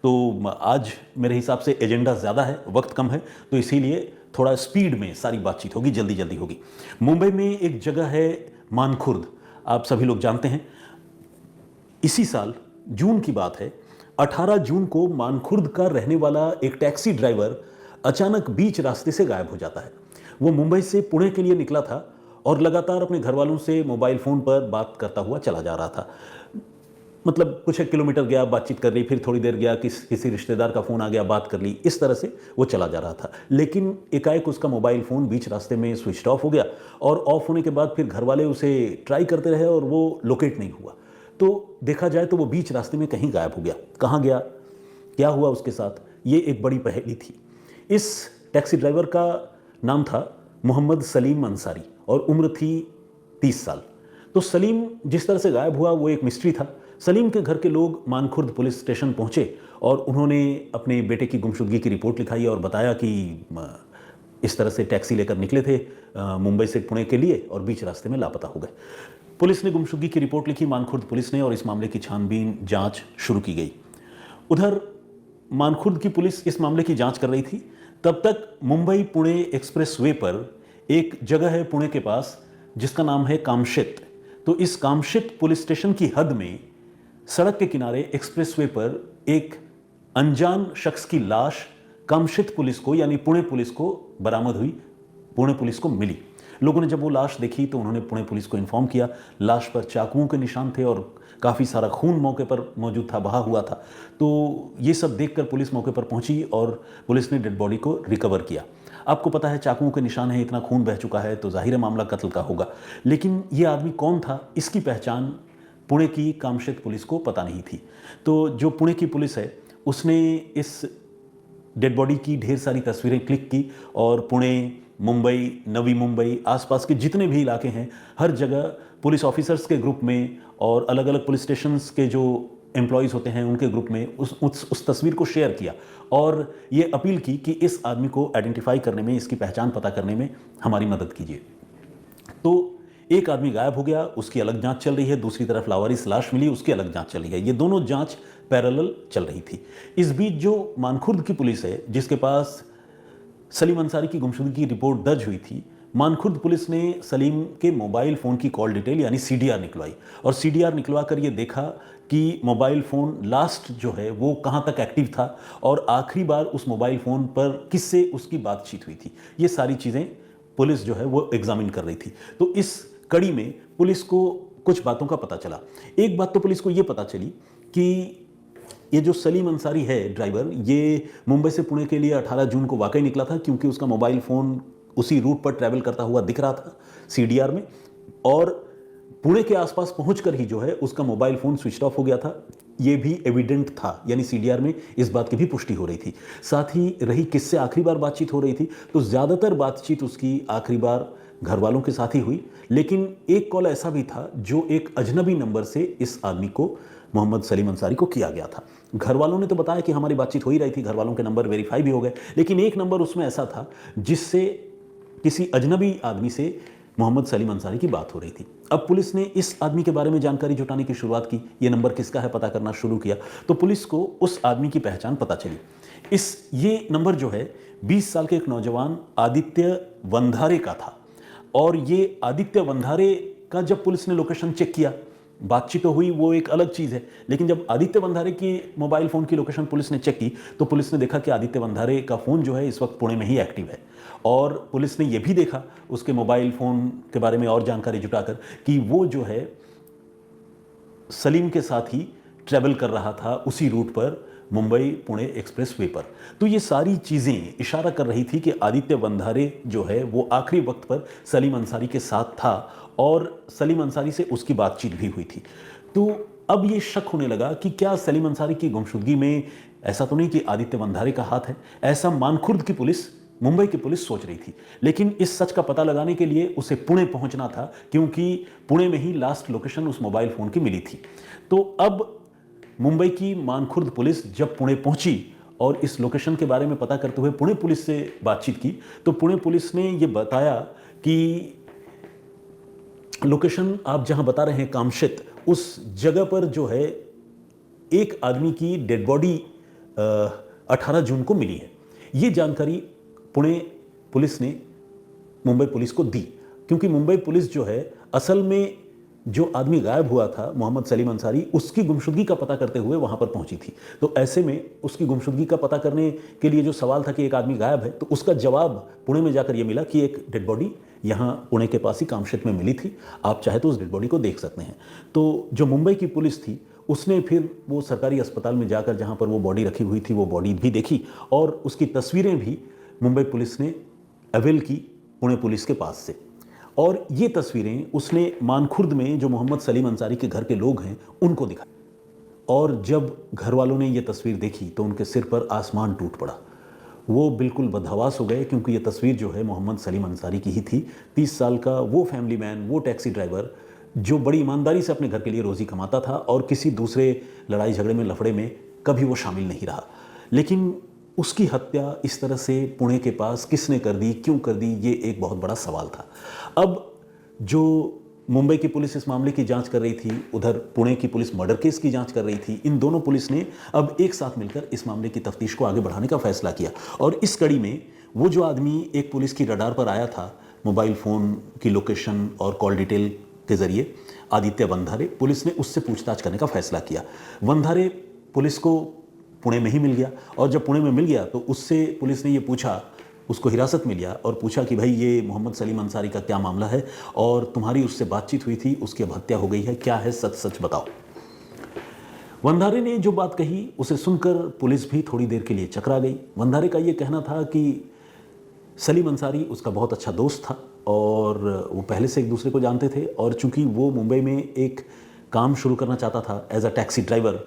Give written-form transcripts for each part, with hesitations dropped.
तो आज मेरे हिसाब से एजेंडा ज़्यादा है, वक्त कम है, तो इसीलिए थोड़ा स्पीड में सारी बातचीत होगी, जल्दी जल्दी होगी। मुंबई में एक जगह है मानखुर्द, आप सभी लोग जानते हैं। इसी साल जून की बात है, 18 जून को मानखुर्द का रहने वाला एक टैक्सी ड्राइवर अचानक बीच रास्ते से गायब हो जाता है। वो मुंबई से पुणे के लिए निकला था और लगातार अपने घर वालों से मोबाइल फ़ोन पर बात करता हुआ चला जा रहा था। मतलब कुछ एक किलोमीटर गया, बातचीत कर ली, फिर थोड़ी देर गया, किसी रिश्तेदार का फ़ोन आ गया, बात कर ली, इस तरह से वो चला जा रहा था। लेकिन एकाएक उसका मोबाइल फ़ोन बीच रास्ते में स्विच ऑफ हो गया और ऑफ होने के बाद फिर घर वाले उसे ट्राई करते रहे और वो लोकेट नहीं हुआ। तो देखा जाए तो वो बीच रास्ते में कहीं गायब हो गया। कहाँ गया, क्या हुआ उसके साथ, ये एक बड़ी पहेली थी। इस टैक्सी ड्राइवर का नाम था मोहम्मद सलीम अंसारी और उम्र थी 30 साल। तो सलीम जिस तरह से गायब हुआ वो एक मिस्ट्री था। सलीम के घर के लोग मानखुर्द पुलिस स्टेशन पहुंचे और उन्होंने अपने बेटे की गुमशुदगी की रिपोर्ट लिखाई और बताया कि इस तरह से टैक्सी लेकर निकले थे मुंबई से पुणे के लिए और बीच रास्ते में लापता हो गए। पुलिस ने गुमशुदगी की रिपोर्ट लिखी, मानखुर्द पुलिस ने, और इस मामले की छानबीन जांच शुरू की गई। उधर मानखुर्द की पुलिस इस मामले की जांच कर रही थी। तब तक मुंबई पुणे एक्सप्रेस वे पर एक जगह है पुणे के पास जिसका नाम है कामशित। तो इस कामशित पुलिस स्टेशन की हद में सड़क के किनारे एक्सप्रेसवे पर एक अनजान शख्स की लाश कामशित पुलिस को यानी पुणे पुलिस को बरामद हुई, पुणे पुलिस को मिली। लोगों ने जब वो लाश देखी तो उन्होंने पुणे पुलिस को इन्फॉर्म किया। लाश पर चाकुओं के निशान थे और काफ़ी सारा खून मौके पर मौजूद था, बहा हुआ था। तो ये सब देखकर पुलिस मौके पर पहुंची और पुलिस ने डेड बॉडी को रिकवर किया। आपको पता है चाकुओं के निशान है, इतना खून बह चुका है तो जाहिर है मामला कत्ल का होगा। लेकिन ये आदमी कौन था, इसकी पहचान पुणे की कामशित पुलिस को पता नहीं थी। तो जो पुणे की पुलिस है उसने इस डेड बॉडी की ढेर सारी तस्वीरें क्लिक की और पुणे, मुंबई, नवी मुंबई, आसपास के जितने भी इलाके हैं हर जगह पुलिस ऑफिसर्स के ग्रुप में और अलग अलग पुलिस स्टेशंस के जो एम्प्लॉयज़ होते हैं उनके ग्रुप में उस तस्वीर को शेयर किया और ये अपील की कि इस आदमी को आइडेंटिफाई करने में, इसकी पहचान पता करने में हमारी मदद कीजिए। तो एक आदमी गायब हो गया, उसकी अलग जांच चल रही है, दूसरी तरफ लावारिस लाश मिली, उसकी अलग जांच चल रही है। ये दोनों जांच पैरेलल चल रही थी। इस बीच जो मानखुर्द की पुलिस है जिसके पास सलीम अंसारी की गुमशुदगी की रिपोर्ट दर्ज हुई थी, मानखुर्द पुलिस ने सलीम के मोबाइल फ़ोन की कॉल डिटेल यानी सीडीआर निकलवाई और सीडीआर निकलवा कर ये देखा कि मोबाइल फ़ोन लास्ट जो है वो कहाँ तक एक्टिव था और आखिरी बार उस मोबाइल फ़ोन पर किससे उसकी बातचीत हुई थी। ये सारी चीज़ें पुलिस जो है वो एग्जामिन कर रही थी। तो इस कड़ी में पुलिस को कुछ बातों का पता चला। एक बात तो पुलिस को ये पता चली कि ये जो सलीम अंसारी है ड्राइवर, ये मुंबई से पुणे के लिए 18 जून को वाकई निकला था क्योंकि उसका मोबाइल फ़ोन उसी रूट पर ट्रैवल करता हुआ दिख रहा था सीडीआर में, और पुणे के आसपास पहुंचकर ही जो है उसका मोबाइल फ़ोन स्विच ऑफ हो गया था। ये भी एविडेंट था, यानी सीडीआर में इस बात की भी पुष्टि हो रही थी। साथ ही रही किससे आखिरी बार बातचीत हो रही थी, तो ज़्यादातर बातचीत उसकी आखिरी बार घर वालों के साथ ही हुई। लेकिन एक कॉल ऐसा भी था जो एक अजनबी नंबर से इस आदमी को, मोहम्मद सलीम अंसारी को, किया गया था। घर वालों ने तो बताया कि हमारी बातचीत हो ही रही थी, घर वालों के नंबर वेरीफाई भी हो गए, लेकिन एक नंबर उसमें ऐसा था जिससे किसी अजनबी आदमी से मोहम्मद सलीम अंसारी की बात हो रही थी। अब पुलिस ने इस आदमी के बारे में जानकारी जुटाने की शुरुआत की, ये नंबर किसका है पता करना शुरू किया, तो पुलिस को उस आदमी की पहचान पता चली। ये नंबर जो है 20 साल के एक नौजवान आदित्य वंधारे का था और ये आदित्य वंधारे का जब पुलिस ने लोकेशन चेक किया, बातचीत तो हुई, वो एक अलग चीज़ है, लेकिन जब आदित्य वंधारे की मोबाइल फ़ोन की लोकेशन पुलिस ने चेक की तो पुलिस ने देखा कि आदित्य वंधारे का फ़ोन जो है इस वक्त पुणे में ही एक्टिव है। और पुलिस ने यह भी देखा उसके मोबाइल फ़ोन के बारे में और जानकारी जुटाकर कि वो जो है सलीम के साथ ही ट्रैवल कर रहा था उसी रूट पर मुंबई पुणे एक्सप्रेसवे पर। तो ये सारी चीज़ें इशारा कर रही थी कि आदित्य वंधारे जो है वो आखिरी वक्त पर सलीम अंसारी के साथ था और सलीम अंसारी से उसकी बातचीत भी हुई थी। तो अब ये शक होने लगा कि क्या सलीम अंसारी की गुमशुदगी में ऐसा तो नहीं कि आदित्य वंधारे का हाथ है। ऐसा मानखुर्द की पुलिस, मुंबई की पुलिस सोच रही थी, लेकिन इस सच का पता लगाने के लिए उसे पुणे पहुंचना था क्योंकि पुणे में ही लास्ट लोकेशन उस मोबाइल फ़ोन की मिली थी। तो अब मुंबई की मानखुर्द पुलिस जब पुणे पहुंची और इस लोकेशन के बारे में पता करते हुए पुणे पुलिस से बातचीत की तो पुणे पुलिस ने यह बताया कि लोकेशन आप जहां बता रहे हैं कामशित, उस जगह पर जो है एक आदमी की डेड बॉडी 18 जून को मिली है। ये जानकारी पुणे पुलिस ने मुंबई पुलिस को दी, क्योंकि मुंबई पुलिस जो है असल में जो आदमी गायब हुआ था मोहम्मद सलीम अंसारी, उसकी गुमशुदगी का पता करते हुए वहां पर पहुंची थी। तो ऐसे में उसकी गुमशुदगी का पता करने के लिए जो सवाल था कि एक आदमी गायब है, तो उसका जवाब पुणे में जाकर यह मिला कि एक डेड बॉडी यहाँ पुणे के पास ही कामशेत में मिली थी। आप चाहे तो उस डेड बॉडी को देख सकते हैं। तो जो मुंबई की पुलिस थी उसने फिर वो सरकारी अस्पताल में जाकर जहाँ पर वो बॉडी रखी हुई थी वो बॉडी भी देखी, और उसकी तस्वीरें भी मुंबई पुलिस ने अवेल की पुणे पुलिस के पास से। और ये तस्वीरें उसने मानखुर्द में जो मोहम्मद सलीम अंसारी के घर के लोग हैं उनको दिखाई। और जब घर वालों ने ये तस्वीर देखी तो उनके सिर पर आसमान टूट पड़ा। वो बिल्कुल बदहवास हो गए, क्योंकि ये तस्वीर जो है मोहम्मद सलीम अंसारी की ही थी। 30 साल का वो फैमिली मैन, वो टैक्सी ड्राइवर जो बड़ी ईमानदारी से अपने घर के लिए रोज़ी कमाता था और किसी दूसरे लड़ाई झगड़े में, लफड़े में कभी वो शामिल नहीं रहा। लेकिन उसकी हत्या इस तरह से पुणे के पास किसने कर दी, क्यों कर दी, ये एक बहुत बड़ा सवाल था। अब जो मुंबई की पुलिस इस मामले की जांच कर रही थी, उधर पुणे की पुलिस मर्डर केस की जांच कर रही थी। इन दोनों पुलिस ने अब एक साथ मिलकर इस मामले की तफ्तीश को आगे बढ़ाने का फैसला किया। और इस कड़ी में वो जो आदमी एक पुलिस की रडार पर आया था, मोबाइल फ़ोन की लोकेशन और कॉल डिटेल के जरिए, आदित्य वंधारे, पुलिस ने उससे पूछताछ करने का फैसला किया। वंधारे पुलिस को पुणे में ही मिल गया, और जब पुणे में मिल गया तो उससे पुलिस ने ये पूछा, उसको हिरासत में लिया और पूछा कि भाई ये मोहम्मद सलीम अंसारी का क्या मामला है, और तुम्हारी उससे बातचीत हुई थी, उसकी अब हत्या हो गई है, क्या है सच सच बताओ। वंधारे ने जो बात कही उसे सुनकर पुलिस भी थोड़ी देर के लिए चकरा गई। वंधारे का ये कहना था कि सलीम अंसारी उसका बहुत अच्छा दोस्त था और वो पहले से एक दूसरे को जानते थे, और चूंकि वो मुंबई में एक काम शुरू करना चाहता था एज अ टैक्सी ड्राइवर,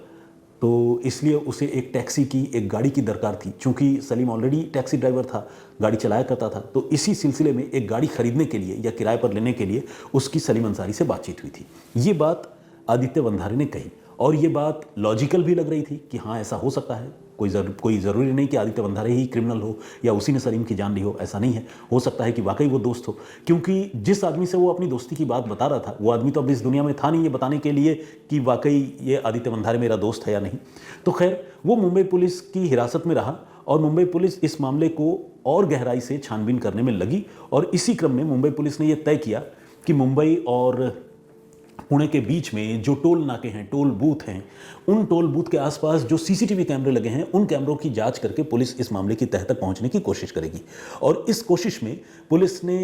तो इसलिए उसे एक टैक्सी की, एक गाड़ी की दरकार थी। चूंकि सलीम ऑलरेडी टैक्सी ड्राइवर था, गाड़ी चलाया करता था, तो इसी सिलसिले में एक गाड़ी खरीदने के लिए या किराए पर लेने के लिए उसकी सलीम अंसारी से बातचीत हुई थी। ये बात आदित्य वंधारे ने कही, और ये बात लॉजिकल भी लग रही थी कि हाँ ऐसा हो सकता है। कोई ज़रूरी नहीं कि आदित्य वंधारे ही क्रिमिनल हो या उसी ने सलीम की जान ली हो, ऐसा नहीं है। हो सकता है कि वाकई वो दोस्त हो, क्योंकि जिस आदमी से वो अपनी दोस्ती की बात बता रहा था वो आदमी तो अब इस दुनिया में था नहीं ये बताने के लिए कि वाकई ये आदित्य वंधारे मेरा दोस्त है या नहीं। तो खैर वो मुंबई पुलिस की हिरासत में रहा, और मुंबई पुलिस इस मामले को और गहराई से छानबीन करने में लगी। और इसी क्रम में मुंबई पुलिस ने यह तय किया कि मुंबई और पुणे के बीच में जो टोल नाके हैं, टोल बूथ हैं, उन टोल बूथ के आसपास जो सीसीटीवी कैमरे लगे हैं उन कैमरों की जांच करके पुलिस इस मामले की तह तक पहुंचने की कोशिश करेगी। और इस कोशिश में पुलिस ने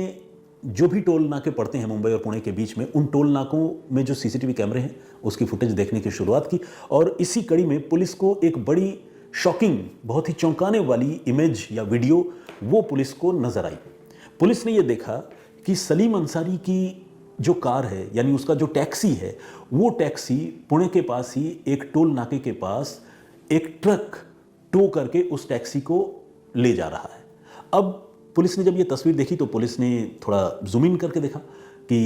जो भी टोल नाके पड़ते हैं मुंबई और पुणे के बीच में, उन टोल नाकों में जो सीसीटीवी कैमरे हैं उसकी फुटेज देखने की शुरुआत की। और इसी कड़ी में पुलिस को एक बड़ी शॉकिंग, बहुत ही चौंकाने वाली इमेज या वीडियो वो पुलिस को नजर आई। पुलिस ने यह देखा कि सलीम अंसारी की जो कार है, यानी उसका जो टैक्सी है, वो टैक्सी पुणे के पास ही एक टोल नाके के पास एक ट्रक टो करके उस टैक्सी को ले जा रहा है। अब पुलिस ने जब ये तस्वीर देखी तो पुलिस ने थोड़ा जूम इन करके देखा कि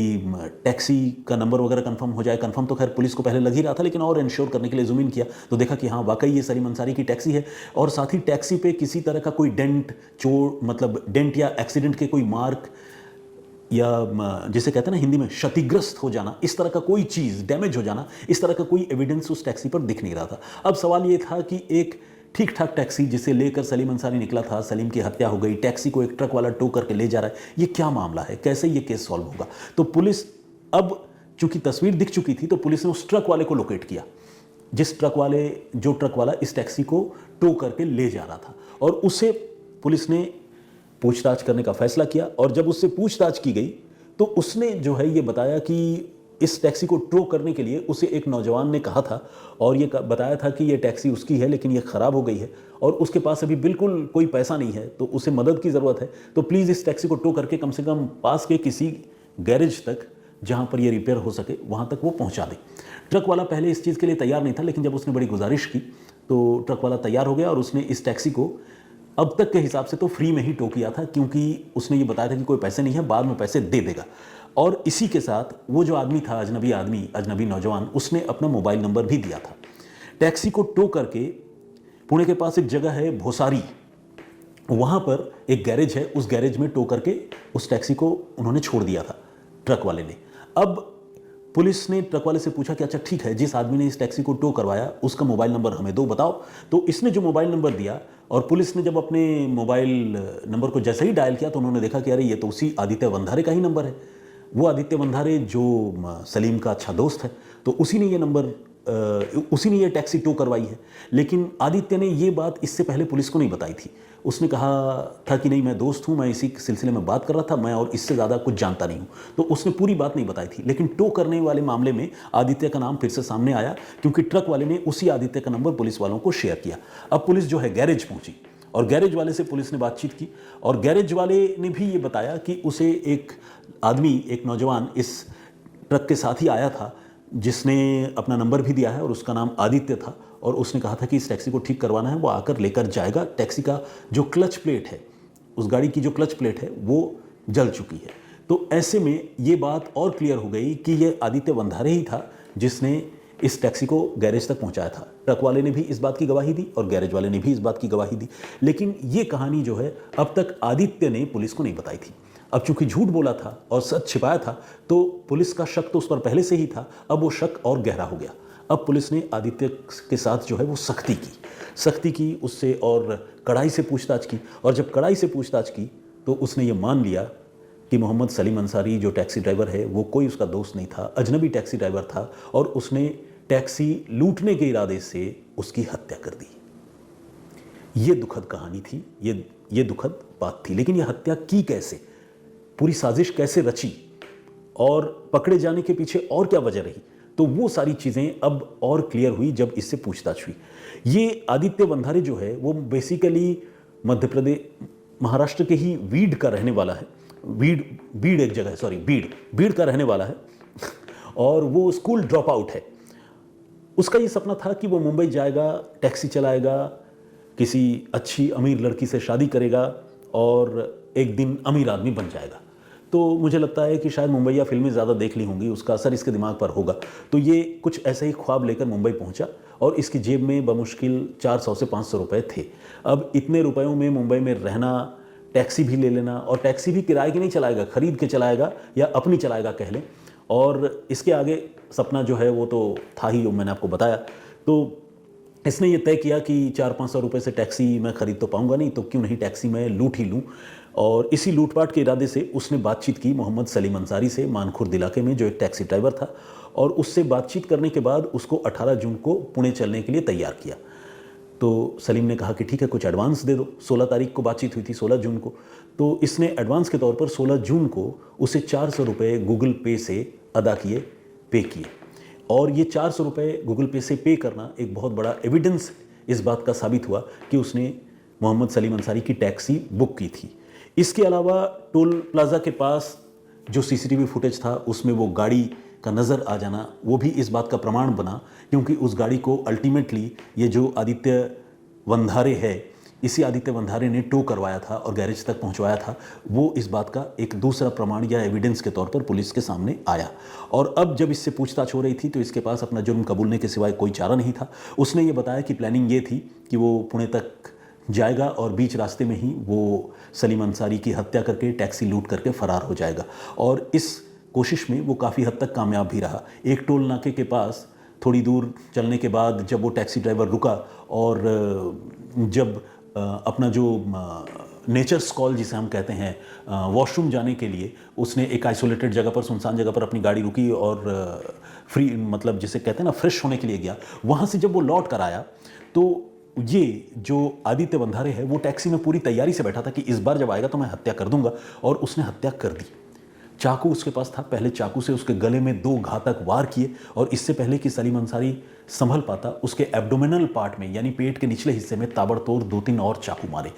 टैक्सी का नंबर वगैरह कंफर्म हो जाए। कंफर्म तो खैर पुलिस को पहले लग ही रहा था, लेकिन और इंश्योर करने के लिए जूम इन किया तो देखा कि हाँ वाकई ये सलीम अंसारी की टैक्सी है, और साथ ही टैक्सी पे किसी तरह का कोई डेंट, चोट, मतलब डेंट या एक्सीडेंट के कोई मार्क, या जिसे कहते हैं ना हिंदी में क्षतिग्रस्त हो जाना, इस तरह का कोई चीज़, डैमेज हो जाना, इस तरह का कोई एविडेंस उस टैक्सी पर दिख नहीं रहा था। अब सवाल ये था कि एक ठीक ठाक टैक्सी जिसे लेकर सलीम अंसारी निकला था, सलीम की हत्या हो गई, टैक्सी को एक ट्रक वाला टो करके ले जा रहा है, ये क्या मामला है, कैसे ये केस सॉल्व होगा। तो पुलिस, अब चूंकि तस्वीर दिख चुकी थी तो पुलिस ने उस ट्रक वाले को लोकेट किया, जो ट्रक वाला इस टैक्सी को टो करके ले जा रहा था, और उसे पुलिस ने पूछताछ करने का फैसला किया। और जब उससे पूछताछ की गई तो उसने जो है ये बताया कि इस टैक्सी को टो करने के लिए उसे एक नौजवान ने कहा था, और ये बताया था कि ये टैक्सी उसकी है लेकिन ये ख़राब हो गई है और उसके पास अभी बिल्कुल कोई पैसा नहीं है, तो उसे मदद की ज़रूरत है, तो प्लीज़ इस टैक्सी को टो करके कम से कम पास के किसी गैरेज तक जहाँ पर ये रिपेयर हो सके वहाँ तक वो पहुँचा दे। ट्रक वाला पहले इस चीज़ के लिए तैयार नहीं था, लेकिन जब उसने बड़ी गुजारिश की तो ट्रक वाला तैयार हो गया और उसने इस टैक्सी को अब तक के हिसाब से तो फ्री में ही टो किया था, क्योंकि उसने ये बताया था कि कोई पैसे नहीं है, बाद में पैसे दे देगा। और इसी के साथ वो जो आदमी था, अजनबी नौजवान, उसने अपना मोबाइल नंबर भी दिया था। टैक्सी को टो करके पुणे के पास एक जगह है भोसारी, वहाँ पर एक गैरेज है, उस गैरेज में टो करके उस टैक्सी को उन्होंने छोड़ दिया था ट्रक वाले ने। अब पुलिस ने ट्रक वाले से पूछा कि अच्छा ठीक है, जिस आदमी ने इस टैक्सी को टो करवाया उसका मोबाइल नंबर हमें दो, बताओ। तो इसने जो मोबाइल नंबर दिया, और पुलिस ने जब अपने मोबाइल नंबर को जैसे ही डायल किया तो उन्होंने देखा कि अरे ये तो उसी आदित्य वंधारे का ही नंबर है। वो आदित्य वंधारे जो सलीम का अच्छा दोस्त है, तो उसी ने ये टैक्सी टो करवाई है। लेकिन आदित्य ने ये बात इससे पहले पुलिस को नहीं बताई थी। उसने कहा था कि नहीं, मैं दोस्त हूँ, मैं इसी सिलसिले में बात कर रहा था, मैं और इससे ज़्यादा कुछ जानता नहीं हूँ। तो उसने पूरी बात नहीं बताई थी। लेकिन टो करने वाले मामले में आदित्य का नाम फिर से सामने आया, क्योंकि ट्रक वाले ने उसी आदित्य का नंबर पुलिस वालों को शेयर किया। अब पुलिस जो है गैरेज पहुंची, और गैरेज वाले से पुलिस ने बातचीत की, और गैरेज वाले ने भी ये बताया कि उसे एक आदमी, एक नौजवान इस ट्रक के साथ ही आया था, जिसने अपना नंबर भी दिया है और उसका नाम आदित्य था, और उसने कहा था कि इस टैक्सी को ठीक करवाना है, वो आकर लेकर जाएगा। टैक्सी का जो क्लच प्लेट है, उस गाड़ी की जो क्लच प्लेट है वो जल चुकी है। तो ऐसे में ये बात और क्लियर हो गई कि ये आदित्य वंधारे ही था जिसने इस टैक्सी को गैरेज तक पहुंचाया था। ट्रक वाले ने भी इस बात की गवाही दी और गैरेज वाले ने भी इस बात की गवाही दी। लेकिन ये कहानी जो है अब तक आदित्य ने पुलिस को नहीं बताई थी। अब चूंकि झूठ बोला था और सच छिपाया था, तो पुलिस का शक तो उस पर पहले से ही था। अब वो शक और गहरा हो गया। अब पुलिस ने आदित्य के साथ जो है वो सख्ती की, उससे और कड़ाई से पूछताछ की। और जब कड़ाई से पूछताछ की तो उसने ये मान लिया कि मोहम्मद सलीम अंसारी जो टैक्सी ड्राइवर है वो कोई उसका दोस्त नहीं था, अजनबी टैक्सी ड्राइवर था, और उसने टैक्सी लूटने के इरादे से उसकी हत्या कर दी। ये दुखद कहानी थी, ये दुखद बात थी। लेकिन ये हत्या की कैसे, पूरी साजिश कैसे रची, और पकड़े जाने के पीछे और क्या वजह रही, तो वो सारी चीज़ें अब और क्लियर हुई जब इससे पूछताछ हुई। ये आदित्य वंधारे जो है वो बेसिकली मध्य प्रदेश, महाराष्ट्र के ही वीड का रहने वाला है। बीड़ एक जगह है, सॉरी, बीड़ का रहने वाला है, और वो स्कूल ड्रॉप आउट है। उसका ये सपना था कि वो मुंबई जाएगा, टैक्सी चलाएगा, किसी अच्छी अमीर लड़की से शादी करेगा और एक दिन अमीर आदमी बन जाएगा। तो मुझे लगता है कि शायद मुंबई या फिल्में ज़्यादा देख ली होंगी, उसका असर इसके दिमाग पर होगा। तो ये कुछ ऐसे ही ख्वाब लेकर मुंबई पहुंचा, और इसकी जेब में बमुश्किल 400 से 500 रुपये थे। अब इतने रुपयों में मुंबई में रहना, टैक्सी भी ले लेना, और टैक्सी भी किराए की नहीं चलाएगा, खरीद के चलाएगा या अपनी चलाएगा कह लें, और इसके आगे सपना जो है वो तो था ही, जो मैंने आपको बताया। तो इसने ये तय किया कि 400-500 रुपये से टैक्सी मैं खरीद तो पाऊंगा नहीं, तो क्यों नहीं टैक्सी मैं लूट ही लूँ। और इसी लूटपाट के इरादे से उसने बातचीत की मोहम्मद सलीम अंसारी से, मानखुर्द इलाके में, जो एक टैक्सी ड्राइवर था, और उससे बातचीत करने के बाद उसको 18 जून को पुणे चलने के लिए तैयार किया। तो सलीम ने कहा कि ठीक है, कुछ एडवांस दे दो। 16 तारीख को बातचीत हुई थी, 16 जून को। तो इसने एडवांस के तौर पर 16 जून को उसे 400 रुपये गूगल पे से अदा किए, पे किए। और ये 400 रुपये गूगल पे से पे करना एक बहुत बड़ा एविडेंस इस बात का साबित हुआ कि उसने मोहम्मद सलीम अंसारी की टैक्सी बुक की थी। इसके अलावा टोल प्लाज़ा के पास जो सीसीटीवी फुटेज था उसमें वो गाड़ी का नज़र आ जाना, वो भी इस बात का प्रमाण बना, क्योंकि उस गाड़ी को अल्टीमेटली ये जो आदित्य वंधारे है, इसी आदित्य वंधारे ने टो करवाया था और गैरेज तक पहुंचवाया था। वो इस बात का एक दूसरा प्रमाण या एविडेंस के तौर पर पुलिस के सामने आया। और अब जब इससे पूछताछ हो रही थी तो इसके पास अपना जुर्म कबूलने के सिवाय कोई चारा नहीं था। उसने ये बताया कि प्लानिंग ये थी कि वो पुणे तक जाएगा और बीच रास्ते में ही वो सलीम अंसारी की हत्या करके टैक्सी लूट करके फरार हो जाएगा। और इस कोशिश में वो काफ़ी हद तक कामयाब भी रहा। एक टोल नाके के पास थोड़ी दूर चलने के बाद जब वो टैक्सी ड्राइवर रुका, और जब अपना जो नेचर्स कॉल जिसे हम कहते हैं, वॉशरूम जाने के लिए, उसने एक आइसोलेटेड जगह पर, सुनसान जगह पर अपनी गाड़ी रुकी और फ्री, मतलब जिसे कहते हैं ना, फ्रेश होने के लिए गया। वहाँ से जब वो लौट कर आया तो ये जो आदित्य वंधारे है वो टैक्सी में पूरी तैयारी से बैठा था कि इस बार जब आएगा तो मैं हत्या कर दूंगा, और उसने हत्या कर दी। चाकू उसके पास था। पहले चाकू से उसके गले में 2 घातक वार किए, और इससे पहले कि सलीम अंसारी संभल पाता, उसके एब्डोमिनल पार्ट में, यानी पेट के निचले हिस्से में, ताबड़तोड़ 2-3 और चाकू मारे।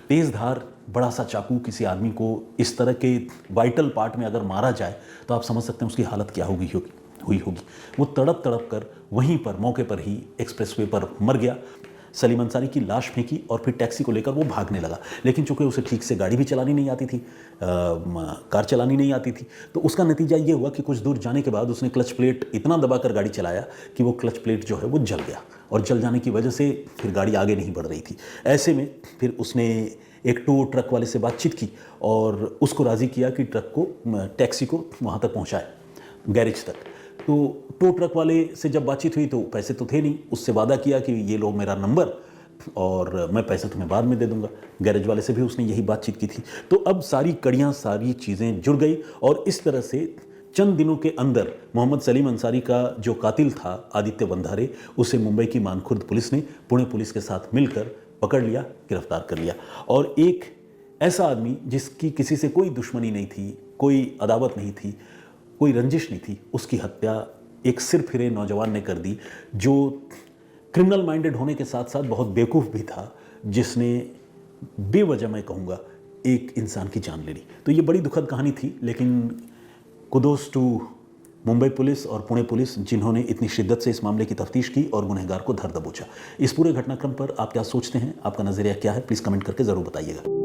तेज धार बड़ा सा चाकू किसी आदमी को इस तरह के वाइटल पार्ट में अगर मारा जाए तो आप समझ सकते हैं उसकी हालत क्या हुई होगी। वो तड़प तड़प कर वहीं पर मौके पर ही एक्सप्रेसवे पर मर गया। सलीम अंसारी की लाश फेंकी और फिर टैक्सी को लेकर वो भागने लगा। लेकिन चूंकि उसे ठीक से गाड़ी भी चलानी नहीं आती थी, कार चलानी नहीं आती थी, तो उसका नतीजा ये हुआ कि कुछ दूर जाने के बाद उसने क्लच प्लेट इतना दबाकर गाड़ी चलाया कि वो क्लच प्लेट जो है वो जल गया, और जल जाने की वजह से फिर गाड़ी आगे नहीं बढ़ रही थी। ऐसे में फिर उसने एक टो ट्रक वाले से बातचीत की और उसको राज़ी किया कि ट्रक को, टैक्सी को वहाँ तक पहुँचाए, गैरेज तक। तो टो ट्रक वाले से जब बातचीत हुई तो पैसे तो थे नहीं, उससे वादा किया कि ये लो मेरा नंबर और मैं पैसे तुम्हें बाद में दे दूंगा। गैरेज वाले से भी उसने यही बातचीत की थी। तो अब सारी कड़ियाँ, सारी चीज़ें जुड़ गई और इस तरह से चंद दिनों के अंदर मोहम्मद सलीम अंसारी का जो कातिल था आदित्य वंधारे, उसे मुंबई की मानखुर्द पुलिस ने पुणे पुलिस के साथ मिलकर पकड़ लिया, गिरफ्तार कर लिया। और एक ऐसा आदमी जिसकी किसी से कोई दुश्मनी नहीं थी, कोई अदावत नहीं थी, कोई रंजिश नहीं थी, उसकी हत्या एक सिरफिरे नौजवान ने कर दी, जो क्रिमिनल माइंडेड होने के साथ साथ बहुत बेवकूफ़ भी था, जिसने बेवजह, मैं कहूँगा, एक इंसान की जान ले ली। तो ये बड़ी दुखद कहानी थी, लेकिन कुदोस टू मुंबई पुलिस और पुणे पुलिस जिन्होंने इतनी शिद्दत से इस मामले की तफ्तीश की और गुनहगार को धर दबोचा। इस पूरे घटनाक्रम पर आप क्या सोचते हैं, आपका नज़रिया क्या है, प्लीज़ कमेंट करके ज़रूर बताइएगा।